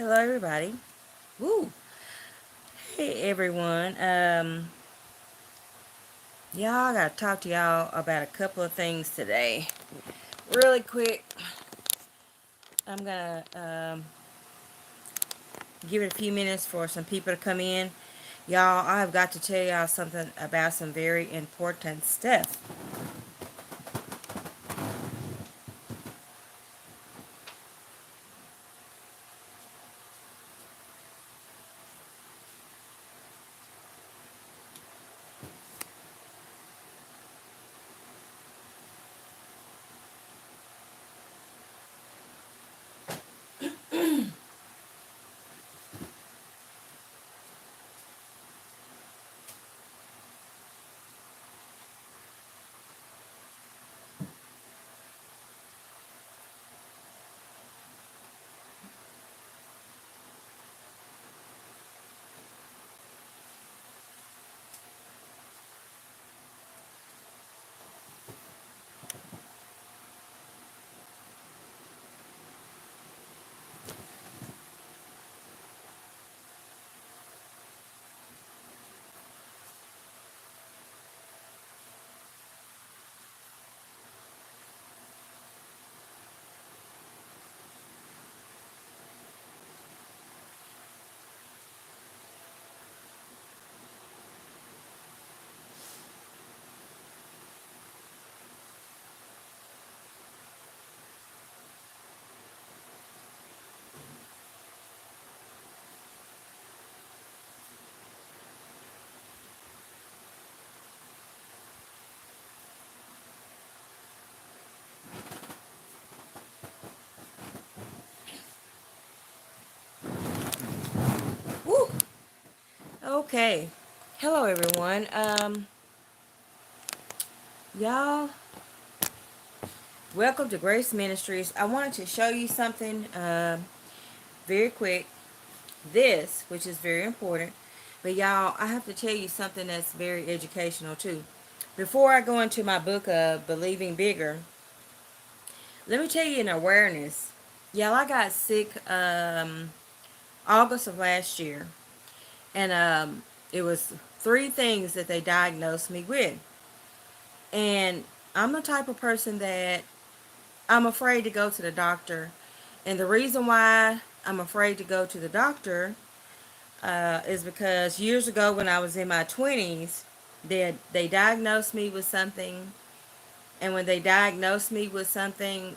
Hello, everybody. Woo. Hey, everyone. Y'all, I gotta talk to y'all about a couple of things today. Really quick, I'm gonna give it a few minutes for some people to come in. Y'all, I've got to tell y'all something about some very important stuff. Woo. Okay. Hello, everyone. Y'all, welcome to Grace Ministries. I wanted to show you something very quick. This, which is very important. But y'all, I have to tell you something that's very educational too. Before I go into my book of Believing Bigger, let me tell you an awareness. Y'all, I got sick August of last year. And it was three things that they diagnosed me with. And I'm the type of person that I'm afraid to go to the doctor. And the reason why I'm afraid to go to the doctor is because years ago when I was in my 20s, they diagnosed me with something. And when they diagnosed me with something,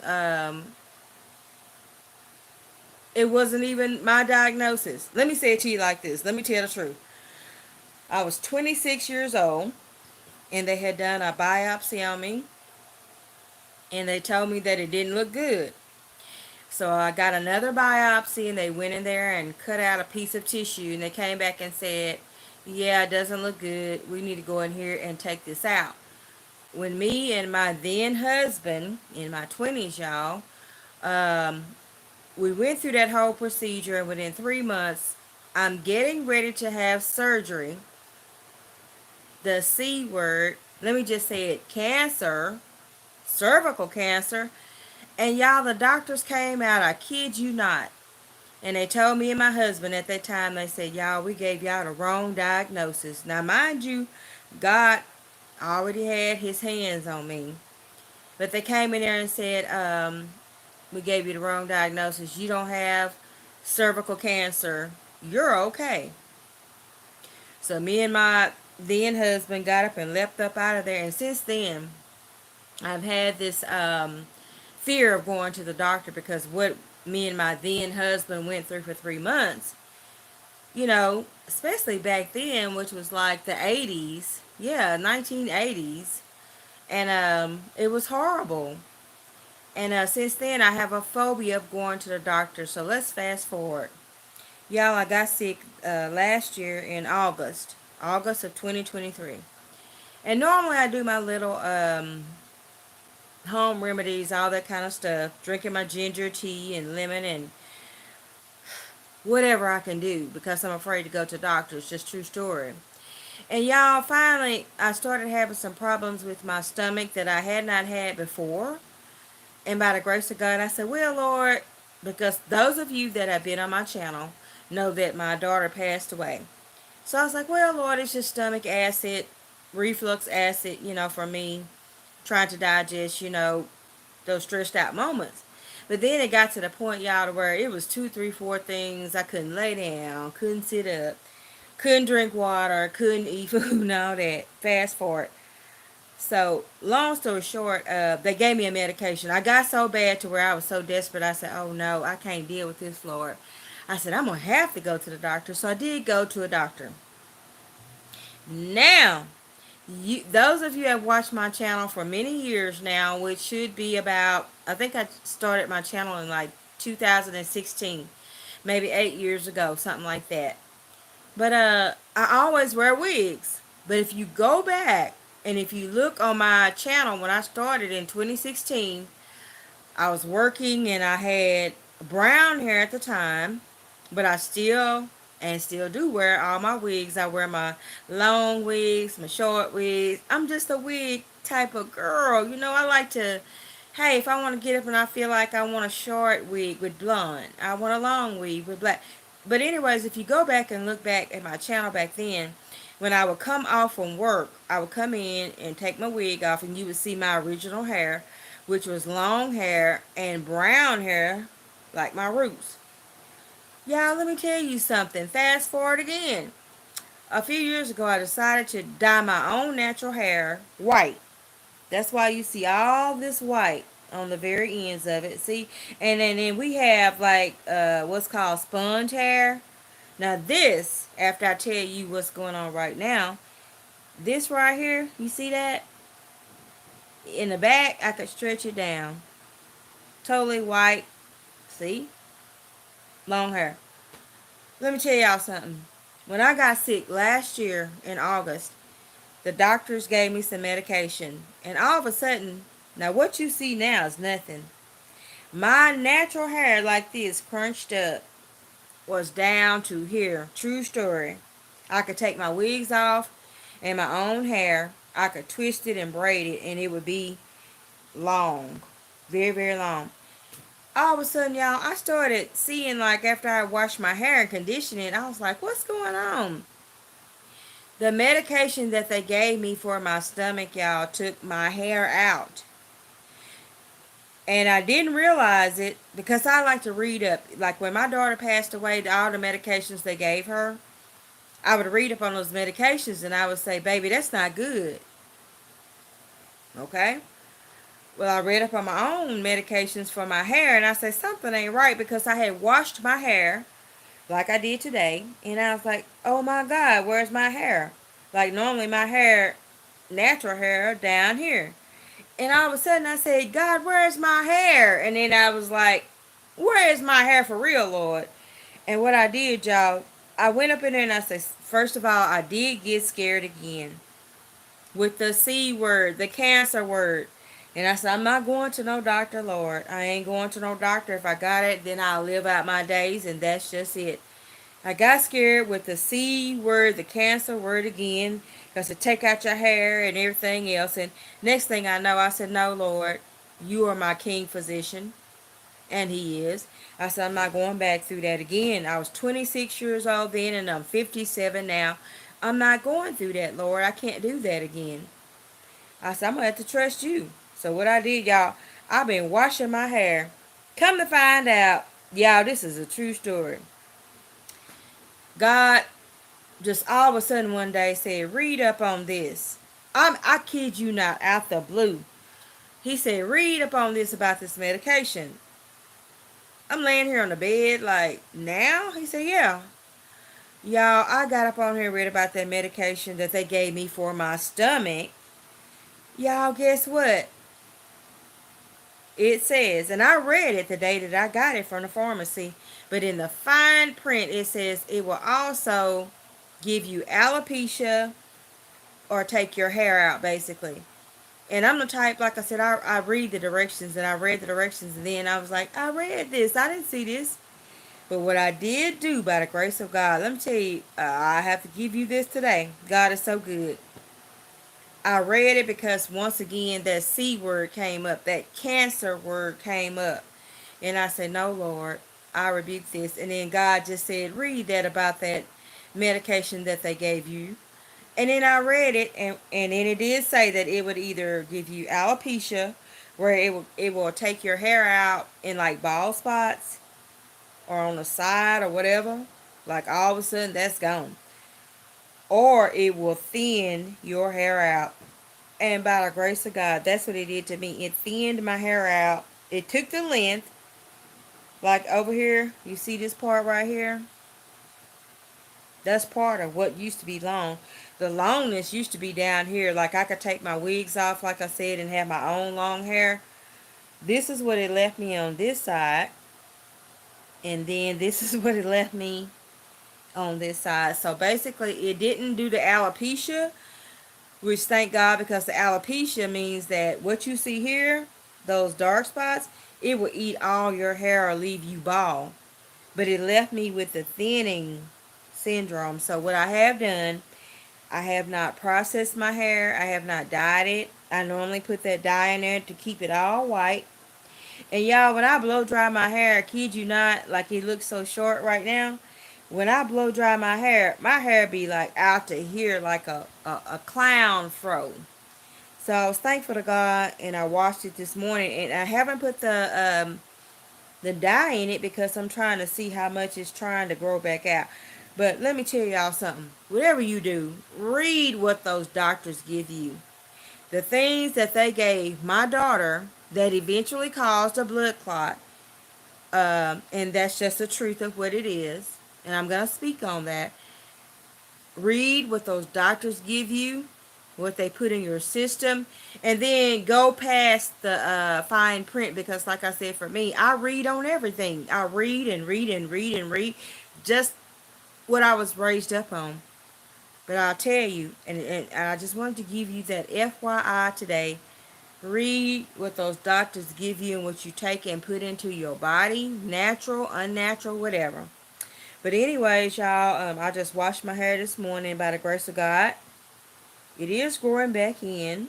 it wasn't even my diagnosis. Let me say it to you like this. Let me tell the truth. I was 26 years old, and they had done a biopsy on me, and they told me that it didn't look good. So I got another biopsy, and they went in there and cut out a piece of tissue, and they came back and said, yeah, it doesn't look good. We need to go in here and take this out. When me and my then husband, in my 20s, y'all, um, we went through that whole procedure, and within 3 months, I'm getting ready to have surgery. The C word, let me just say it, cancer, cervical cancer. And y'all, the doctors came out, I kid you not. And they told me and my husband at that time, they said, y'all, we gave y'all the wrong diagnosis. Now, mind you, God already had his hands on me. But they came in there and said, we gave you the wrong diagnosis. You don't have cervical cancer. You're okay. So me and my then husband got up and leapt up out of there. And since then, I've had this fear of going to the doctor because what me and my then husband went through for 3 months, especially back then, which was like the 80s, yeah, 1980s, and it was horrible. And since then, I have a phobia of going to the doctor. So let's fast forward. Y'all, I got sick last year in August of 2023. And normally I do my little home remedies, all that kind of stuff. Drinking my ginger tea and lemon and whatever I can do because I'm afraid to go to doctors. Just true story. And y'all, finally, I started having some problems with my stomach that I had not had before. And by the grace of God, I said, well, Lord, because those of you that have been on my channel know that my daughter passed away. So I was like, well, Lord, it's just stomach acid, reflux acid, for me trying to digest, those stressed out moments. But then it got to the point, y'all, to where it was two, three, four things. I couldn't lay down, couldn't sit up, couldn't drink water, couldn't eat food, and all that. Fast forward. So, long story short, they gave me a medication. I got so bad to where I was so desperate. I said, oh no, I can't deal with this, Lord. I said, I'm going to have to go to the doctor. So I did go to a doctor. Now, those of you that have watched my channel for many years now, which should be about, I think I started my channel in like 2016, maybe 8 years ago, something like that. But I always wear wigs. But if you go back and if you look on my channel when I started in 2016, I was working and I had brown hair at the time, but I still do wear all my wigs. I wear my long wigs, my short wigs. I'm just a wig type of girl. I like to, hey, if I want to get up and I feel like I want a short wig with blonde, I want a long wig with black. But anyways, if you go back and look back at my channel back then, when I would come off from work, I would come in and take my wig off and you would see my original hair, which was long hair and brown hair like my roots. Y'all, let me tell you something. Fast forward again. A few years ago, I decided to dye my own natural hair white. That's why you see all this white on the very ends of it. See? And then we have like what's called sponge hair. Now this, after I tell you what's going on right now, this right here, you see that? In the back, I could stretch it down. Totally white. See? Long hair. Let me tell y'all something. When I got sick last year in August, the doctors gave me some medication. And all of a sudden, now what you see now is nothing. My natural hair like this, crunched up, was down to here. True story. I could take my wigs off and my own hair. I could twist it and braid it and it would be long. Very, very long. All of a sudden, y'all, I started seeing, like, after I washed my hair and conditioned it, I was like, what's going on? The medication that they gave me for my stomach, y'all, took my hair out. And I didn't realize it because I like to read up. Like, when my daughter passed away, all the medications they gave her, I would read up on those medications and I would say, baby, that's not good. Okay? Well, I read up on my own medications for my hair and I said, something ain't right because I had washed my hair like I did today. And I was like, oh my God, where's my hair? Like, normally my hair, natural hair, down here. And all of a sudden I said, God, where's my hair? And then I was like, where is my hair for real, Lord? And what I did, y'all, I went up in there and I said, first of all, I did get scared again with the C word, the cancer word. And I said, I'm not going to no doctor, Lord. I ain't going to no doctor. If I got it, then I'll live out my days, and that's just it. I got scared with the C word, the cancer word again, because to take out your hair and everything else. And next thing I know, I said, no, Lord, you are my king physician. And he is. I said, I'm not going back through that again. I was 26 years old then, and I'm 57 now. I'm not going through that, Lord. I can't do that again. I said, I'm going to have to trust you. So what I did, y'all, I've been washing my hair. Come to find out, y'all, this is a true story. God just all of a sudden one day said, read up on this. I kid you not, out the blue. He said, read up on this about this medication. I'm laying here on the bed like, now? He said, yeah. Y'all, I got up on here and read about that medication that they gave me for my stomach. Y'all, guess what? It says, and I read it the day that I got it from the pharmacy, but in the fine print it says it will also give you alopecia or take your hair out, basically. And I'm the type, like I said, I read the directions, and I read the directions, and then I was like, I read this. I didn't see this. But what I did do, by the grace of God, let me tell you, I have to give you this today. God is so good. I read it because, once again, that C word came up. That cancer word came up. And I said, no, Lord, I rebuke this. And then God just said, read that about that medication that they gave you. And then I read it, and then it did say that it would either give you alopecia, where it will take your hair out in like bald spots or on the side or whatever. Like all of a sudden that's gone. Or it will thin your hair out. And by the grace of God, that's what it did to me. It thinned my hair out. It took the length. Like over here, you see this part right here? That's part of what used to be long. The longness used to be down here. Like I could take my wigs off, like I said, and have my own long hair. This is what it left me on this side. And then this is what it left me on this side. So basically, it didn't do the alopecia, which thank God, because the alopecia means that what you see here, those dark spots, it will eat all your hair or leave you bald. But it left me with the thinning syndrome. So what I have done, I have not processed my hair. I have not dyed it. I normally put that dye in there to keep it all white. And y'all, when I blow dry my hair, I kid you not, like it looks so short right now. When I blow dry my hair be like out to here like a clown fro. So I was thankful to God, and I washed it this morning, and I haven't put the dye in it because I'm trying to see how much it's trying to grow back out. But let me tell y'all something. Whatever you do, read what those doctors give you. The things that they gave my daughter that eventually caused a blood clot, and that's just the truth of what it is. And I'm going to speak on that. Read what those doctors give you, what they put in your system, and then go past the fine print, because like I said, for me, I read on everything. I read and read and read and read, just what I was raised up on. But I'll tell you, and I just wanted to give you that FYI today. Read what those doctors give you and what you take and put into your body, natural, unnatural, whatever. But anyways, y'all, I just washed my hair this morning by the grace of God. It is growing back in.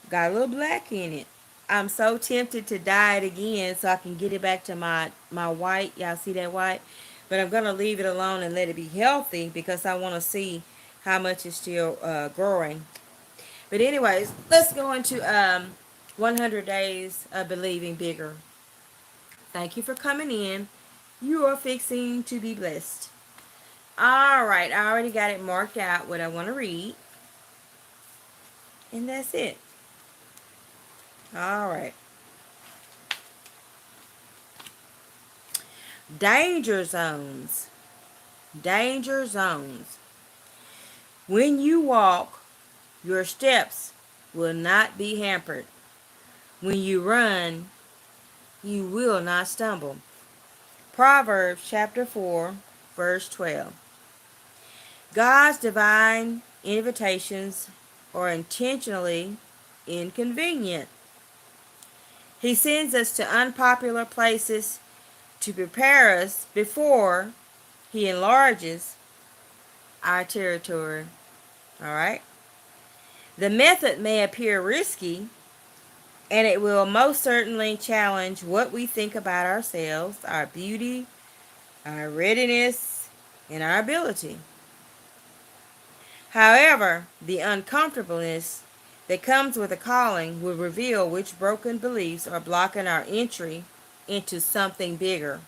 Got a little black in it. I'm so tempted to dye it again so I can get it back to my white. Y'all see that white? But I'm going to leave it alone and let it be healthy because I want to see how much it's still growing. But anyways, let's go into 100 Days of Believing Bigger. Thank you for coming in. You are fixing to be blessed. Alright, I already got it marked out what I want to read. And that's it. Alright. Danger zones. Danger zones. When you walk, your steps will not be hampered. When you run, you will not stumble. Proverbs chapter 4, verse 12. God's divine invitations are intentionally inconvenient. He sends us to unpopular places to prepare us before He enlarges our territory. Alright? The method may appear risky, and it will most certainly challenge what we think about ourselves, our beauty, our readiness, and our ability. However, the uncomfortableness that comes with a calling will reveal which broken beliefs are blocking our entry into something bigger.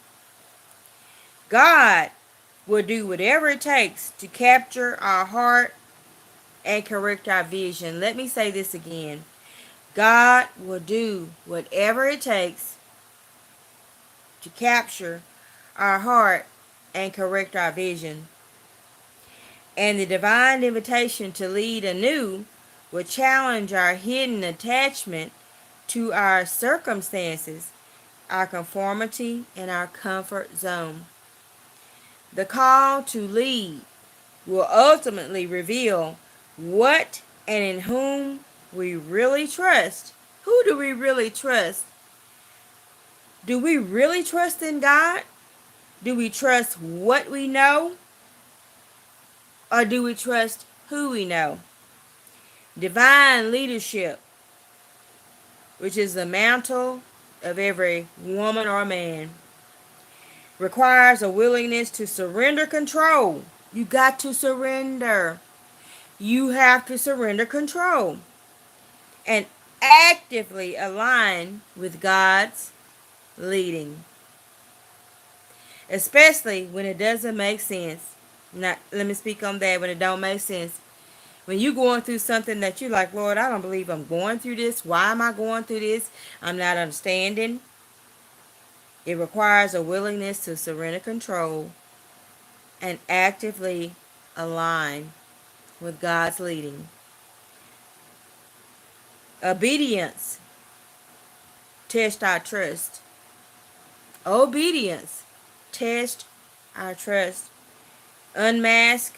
God will do whatever it takes to capture our heart and correct our vision. Let me say this again. God will do whatever it takes to capture our heart and correct our vision. And the divine invitation to lead anew will challenge our hidden attachment to our circumstances, our conformity, and our comfort zone. The call to lead will ultimately reveal what and in whom we really trust. Who do we really trust? Do we really trust in God? Do we trust what we know? Or do we trust who we know? Divine leadership, which is the mantle of every woman or man requires a willingness to surrender control. You got to surrender. You have to surrender control and actively align with God's leading, especially when it doesn't make sense. Now, let me speak on that when it don't make sense. When you going through something that you like, Lord, I don't believe I'm going through this. Why am I going through this? I'm not understanding. It requires a willingness to surrender control and actively align with God's leading. Obedience tests our trust. Obedience tests our trust. Unmask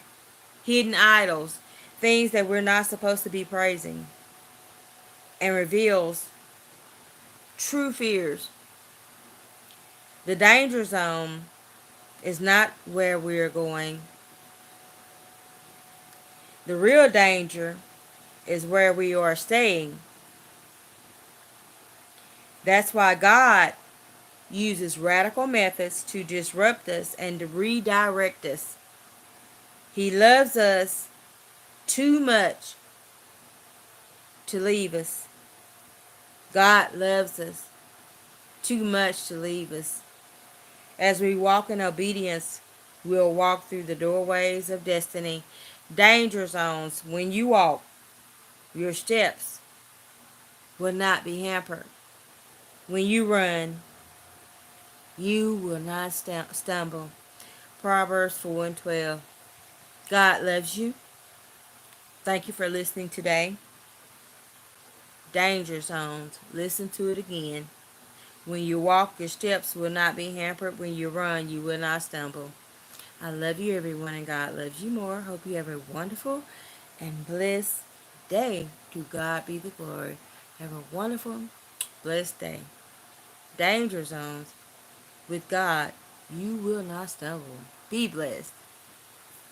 hidden idols, things that we're not supposed to be praising, and reveals true fears. The danger zone is not where we're going. The real danger is where we are staying. That's why God uses radical methods to disrupt us and to redirect us. He loves us too much to leave us. God loves us too much to leave us. As we walk in obedience, we'll walk through the doorways of destiny. Danger zones. When you walk, your steps will not be hampered. When you run, you will not stumble. Proverbs 4 and 12. God loves you. Thank you for listening today. Danger zones. Listen to it again. When you walk, your steps will not be hampered. When you run, you will not stumble. I love you, everyone, and God loves you more. Hope you have a wonderful and blessed day. To God be the glory. Have a wonderful, blessed day. Danger zones. With God, you will not stumble. Be blessed.